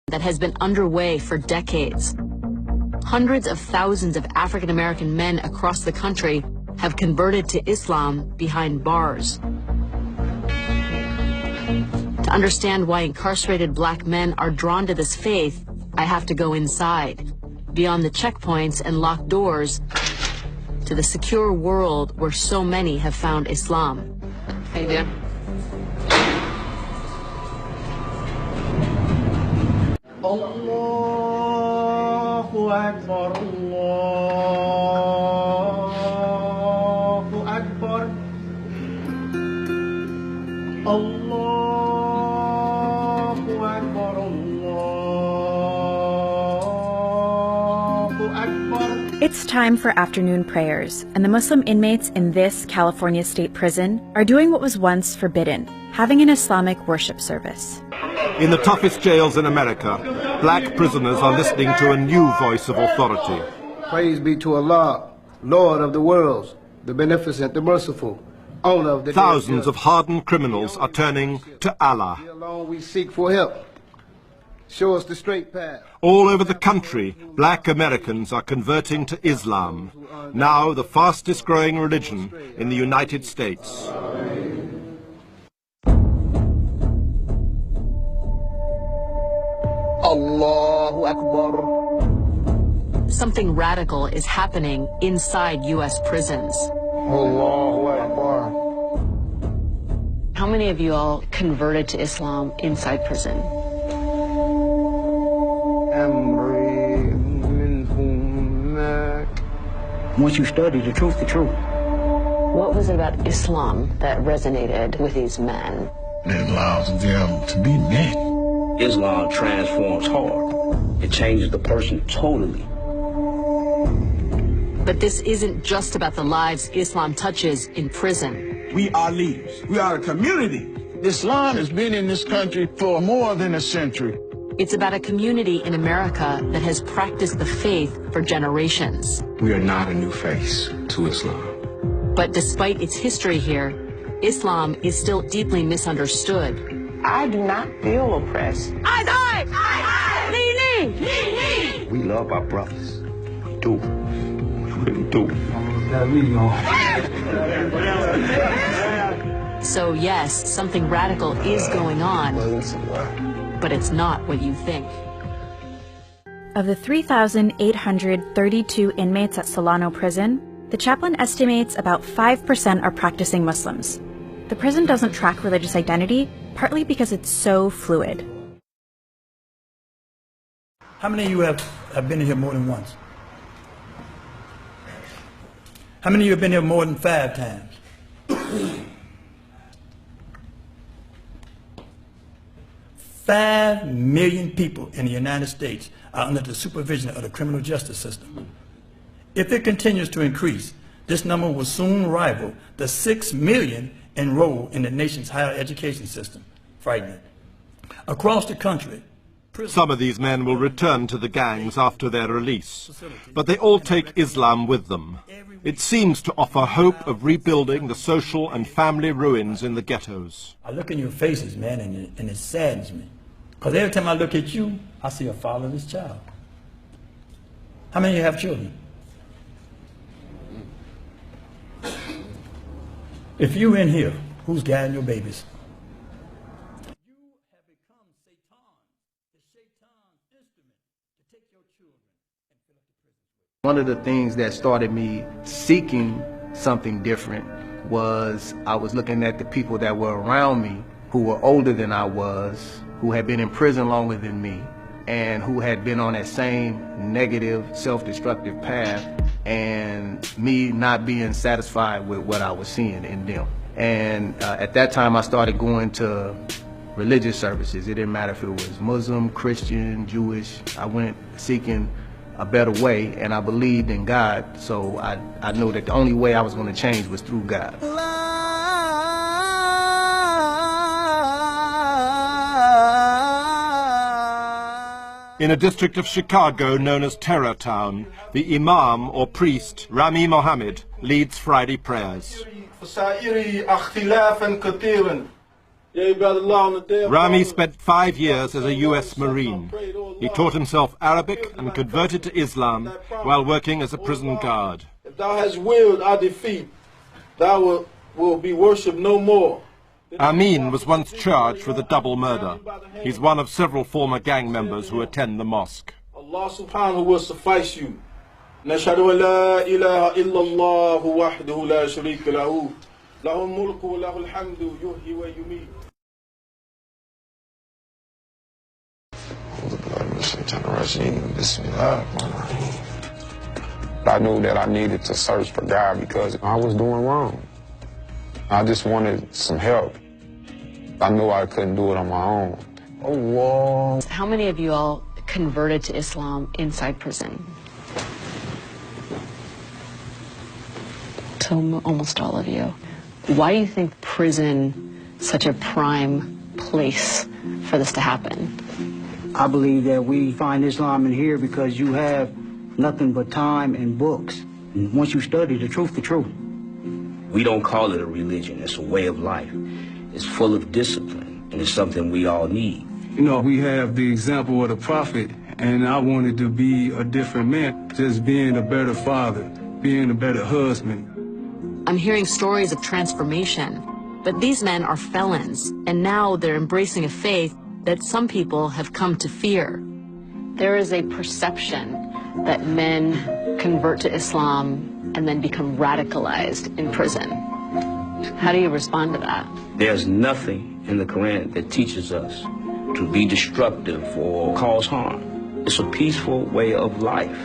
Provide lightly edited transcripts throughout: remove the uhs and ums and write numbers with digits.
that has been underway for decades. Hundreds of thousands of African American men across the country have converted to Islam behind bars. To understand why incarcerated black men are drawn to this faith, I have to go inside, beyond the checkpoints and locked doors, to the secure world where so many have found Islam. How you doing? Allahu Akbar, Allahu Akbar, Allahu Akbar, Allahu Akbar. It's time for afternoon prayers, and the Muslim inmates in this California state prison are doing what was once forbidden, having an Islamic worship service. In the toughest jails in America, black prisoners are listening to a new voice of authority. Praise be to Allah, Lord of the worlds, the beneficent, the merciful, owner of the Thousands of hardened criminals are turning to Allah. Alone we seek for help. Show us the straight path. All over the country, black Americans are converting to Islam, now the fastest growing religion in the United States. Allahu Akbar. Something radical is happening inside U.S. prisons. Allahu Akbar. How many of you all converted to Islam inside prison? Once you study the truth, What was it about Islam that resonated with these men? It allows them to be men. Islam transforms heart. It changes the person totally. But this isn't just about the lives Islam touches in prison. We are leaders. We are a community. Islam has been in this country for more than a century. It's about a community in America that has practiced the faith for generations. We are not a new face to Islam. But despite its history here, Islam is still deeply misunderstood. I do not feel oppressed. We love our brothers. We do. We really do. So yes, something radical is going on, but it's not what you think. Of the 3,832 inmates at Solano Prison, the chaplain estimates about 5% are practicing Muslims. The prison doesn't track religious identity, partly because it's so fluid. How many of you have been here more than once? How many of you have been here more than 5 times? 5 million people in the United States are under the supervision of the criminal justice system. If it continues to increase, this number will soon rival the 6 million enrolled in the nation's higher education system. Frightening. Across the country, some of these men will return to the gangs after their release, but they all take Islam with them. It seems to offer hope of rebuilding the social and family ruins in the ghettos. I look in your faces, man, and it saddens me. Because every time I look at you, I see a fatherless child. How many of you have children? If you're in here, who's guiding your babies? One of the things that started me seeking something different was I was looking at the people that were around me who were older than I was, who had been in prison longer than me, and who had been on that same negative, self-destructive path, and me not being satisfied with what I was seeing in them. And at that time I started going to religious services. It didn't matter if it was Muslim, Christian, Jewish. I went seeking a better way, and I believed in God, so I knew that the only way I was going to change was through God. In a district of Chicago known as Terror Town, the Imam or priest, Rami Mohammed, leads Friday prayers. Rami spent 5 years as a U.S. Marine. He taught himself Arabic and converted to Islam while working as a prison guard. If thou hast willed our defeat, thou will be worshipped no more. Amin was once charged with a double murder. He's one of several former gang members who attend the mosque. Allah subhanahu will suffice you. Nashhadu an la ilaha illallah wahdahu la sharika lahu. Lahul mulku wa lahul hamdu yuhyi wa yumeet. I knew that I needed to search for God because I was doing wrong. I just wanted some help. I knew I couldn't do it on my own. Allah. How many of you all converted to Islam inside prison? So almost all of you. Why do you think prison such a prime place for this to happen? I believe that we find Islam in here because you have nothing but time and books. And once you study the truth. We don't call it a religion, it's a way of life. It's full of discipline, and it's something we all need. You know, we have the example of the prophet, and I wanted to be a different man, just being a better father, being a better husband. I'm hearing stories of transformation, but these men are felons, and now they're embracing a faith that some people have come to fear. There is a perception that men convert to Islam and then become radicalized in prison. How do you respond to that? There's nothing in the Quran that teaches us to be destructive or cause harm. It's a peaceful way of life.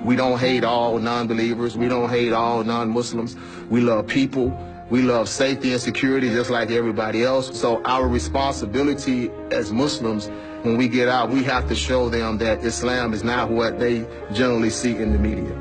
We don't hate all non-believers. We don't hate all non-Muslims. We love people. We love safety and security just like everybody else. So our responsibility as Muslims, when we get out, we have to show them that Islam is not what they generally see in the media.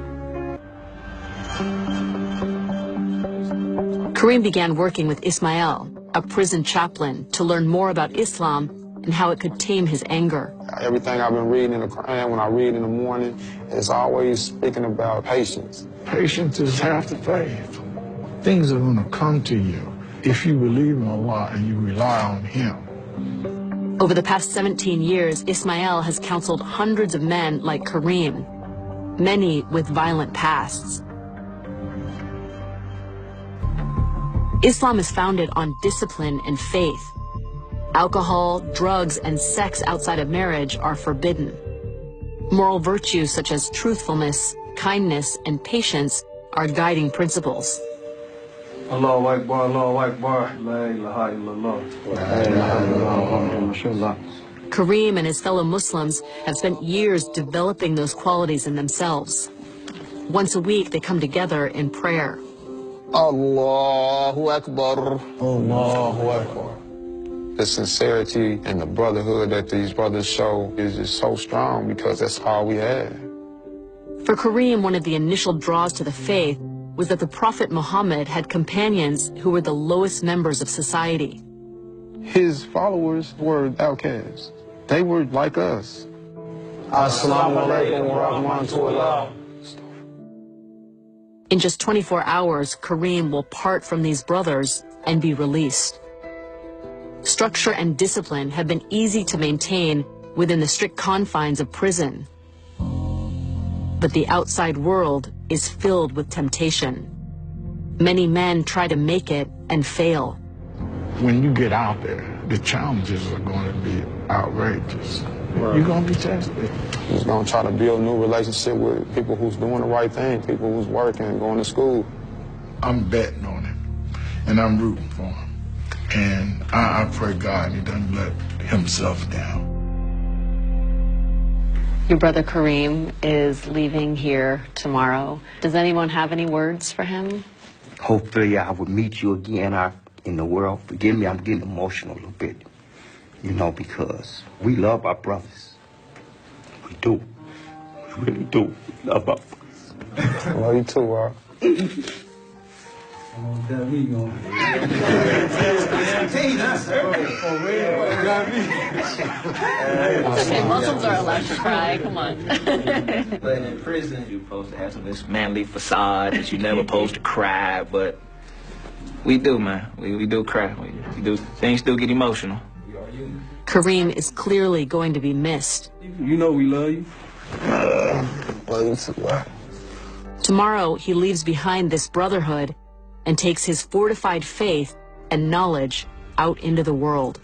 Kareem began working with Ismail, a prison chaplain, to learn more about Islam and how it could tame his anger. Everything I've been reading in the Quran, when I read in the morning, is always speaking about patience. Patience is half the faith. Things are going to come to you if you believe in Allah and you rely on Him. Over the past 17 years, Ismail has counseled hundreds of men like Kareem, many with violent pasts. Islam is founded on discipline and faith. Alcohol, drugs, and sex outside of marriage are forbidden. Moral virtues such as truthfulness, kindness, and patience are guiding principles. Allahu Akbar, Allahu Akbar, la ilaha illallah. Kareem and his fellow Muslims have spent years developing those qualities in themselves. Once a week, they come together in prayer. Allahu Akbar. Allahu Akbar. The sincerity and the brotherhood that these brothers show is just so strong because that's all we have. For Kareem, one of the initial draws to the faith was that the Prophet Muhammad had companions who were the lowest members of society. His followers were outcasts. They were like us. Assalamu alaikum wa rahmatullah. In just 24 hours, Kareem will part from these brothers and be released. Structure and discipline have been easy to maintain within the strict confines of prison. But the outside world is filled with temptation. Many men try to make it and fail. When you get out there, the challenges are going to be outrageous. You're going to be tested. He's going to try to build a new relationship with people who's doing the right thing, people who's working and going to school. I'm betting on him, and I'm rooting for him. And I pray God he doesn't let himself down. Your brother Kareem is leaving here tomorrow. Does anyone have any words for him? Hopefully I will meet you again in the world. Forgive me, I'm getting emotional a little bit. You know, because we love our brothers. We do. We really do. We love our brothers. Love you too, Rob. Okay, Muslims are allowed to cry, come on. But in prison, you're supposed to have this manly facade that you're never supposed to cry, but We do, man. We do cry. We do. Things do get emotional. Kareem is clearly going to be missed. You know we love you. Love you too. Tomorrow, he leaves behind this brotherhood and takes his fortified faith and knowledge out into the world.